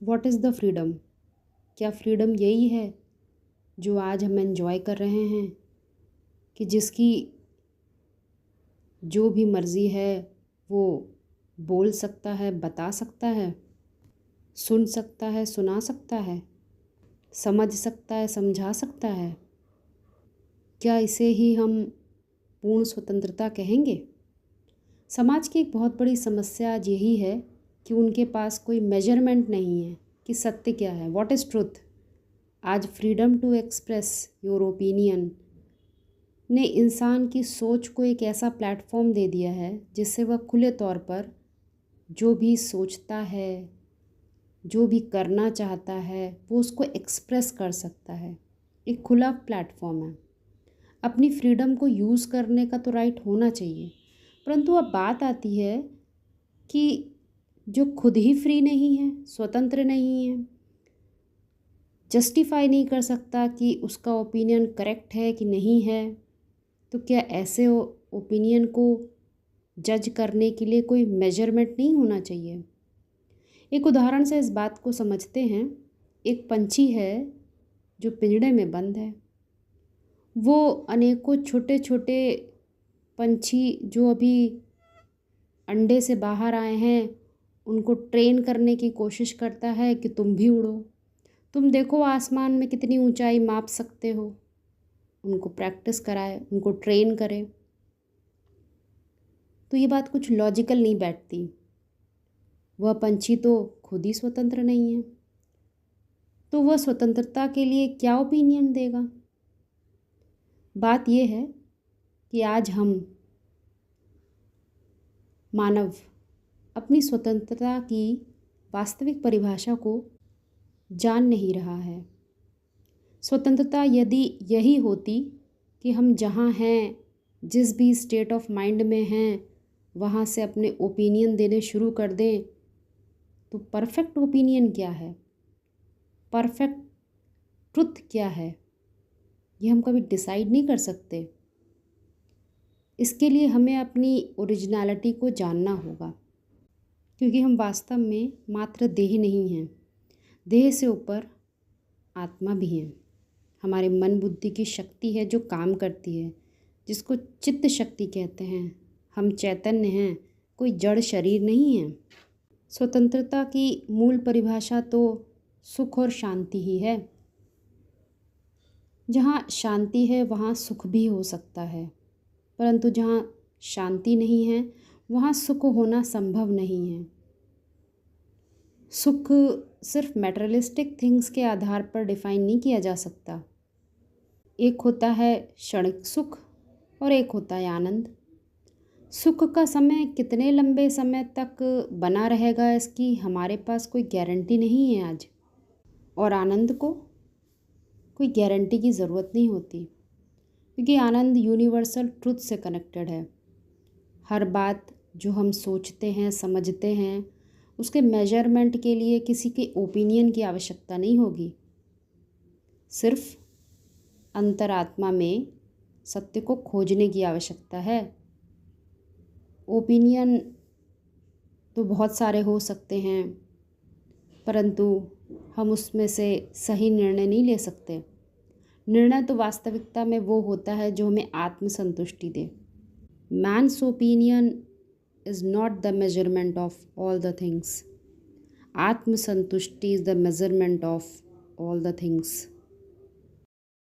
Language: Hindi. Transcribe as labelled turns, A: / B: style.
A: What is the freedom? क्या फ्रीडम यही है जो आज हम एंजॉय कर रहे हैं कि जिसकी जो भी मर्ज़ी है वो बोल सकता है, बता सकता है, सुन सकता है, सुना सकता है, समझ सकता है, समझा सकता है? क्या इसे ही हम पूर्ण स्वतंत्रता कहेंगे? समाज की एक बहुत बड़ी समस्या आज यही है कि उनके पास कोई मेजरमेंट नहीं है कि सत्य क्या है, व्हाट इज़ ट्रुथ। आज freedom to express your opinion ने इंसान की सोच को एक ऐसा प्लेटफॉर्म दे दिया है जिससे वह खुले तौर पर जो भी सोचता है, जो भी करना चाहता है, वो उसको एक्सप्रेस कर सकता है। एक खुला प्लेटफॉर्म है। अपनी फ्रीडम को यूज़ करने का तो राइट होना चाहिए, परंतु अब बात आती है कि जो खुद ही फ्री नहीं है, स्वतंत्र नहीं है, जस्टिफाई नहीं कर सकता कि उसका ओपिनियन करेक्ट है कि नहीं है, तो क्या ऐसे ओपिनियन को जज करने के लिए कोई मेजरमेंट नहीं होना चाहिए? एक उदाहरण से इस बात को समझते हैं। एक पंछी है जो पिंजड़े में बंद है। वो अनेकों छोटे छोटे पंछी जो अभी अंडे से बाहर आए हैं उनको ट्रेन करने की कोशिश करता है कि तुम भी उड़ो, तुम देखो आसमान में कितनी ऊंचाई माप सकते हो। उनको प्रैक्टिस कराए, उनको ट्रेन करे। तो ये बात कुछ लॉजिकल नहीं बैठती। वह पंछी तो खुद ही स्वतंत्र नहीं है, तो वह स्वतंत्रता के लिए क्या ओपिनियन देगा? बात यह है कि आज हम मानव अपनी स्वतंत्रता की वास्तविक परिभाषा को जान नहीं रहा है। स्वतंत्रता यदि यही होती कि हम जहाँ हैं, जिस भी स्टेट ऑफ माइंड में हैं, वहाँ से अपने ओपिनियन देने शुरू कर दें, तो परफेक्ट ओपिनियन क्या है, परफेक्ट ट्रुथ क्या है, ये हम कभी डिसाइड नहीं कर सकते। इसके लिए हमें अपनी ओरिजिनलिटी को जानना होगा, क्योंकि हम वास्तव में मात्र देह नहीं हैं, देह से ऊपर आत्मा भी है। हमारे मन बुद्धि की शक्ति है जो काम करती है, जिसको चित्त शक्ति कहते हैं। हम चैतन्य हैं, कोई जड़ शरीर नहीं है। स्वतंत्रता की मूल परिभाषा तो सुख और शांति ही है। जहाँ शांति है वहाँ सुख भी हो सकता है, परंतु जहाँ शांति नहीं है वहाँ सुख होना संभव नहीं है। सुख सिर्फ मैटेरियलिस्टिक थिंग्स के आधार पर डिफाइन नहीं किया जा सकता। एक होता है क्षणिक सुख और एक होता है आनंद। सुख का समय कितने लंबे समय तक बना रहेगा इसकी हमारे पास कोई गारंटी नहीं है आज, और आनंद को कोई गारंटी की ज़रूरत नहीं होती, क्योंकि आनंद यूनिवर्सल ट्रुथ से कनेक्टेड है। हर बात जो हम सोचते हैं, समझते हैं, उसके मेजरमेंट के लिए किसी के ओपिनियन की आवश्यकता नहीं होगी। सिर्फ अंतरात्मा में सत्य को खोजने की आवश्यकता है। ओपिनियन तो बहुत सारे हो सकते हैं, परंतु हम उसमें से सही निर्णय नहीं ले सकते। निर्णय तो वास्तविकता में वो होता है जो हमें आत्मसंतुष्टि दे। Man's opinion is not the measurement of all the things. आत्मसंतुष्टि is the measurement of all the things.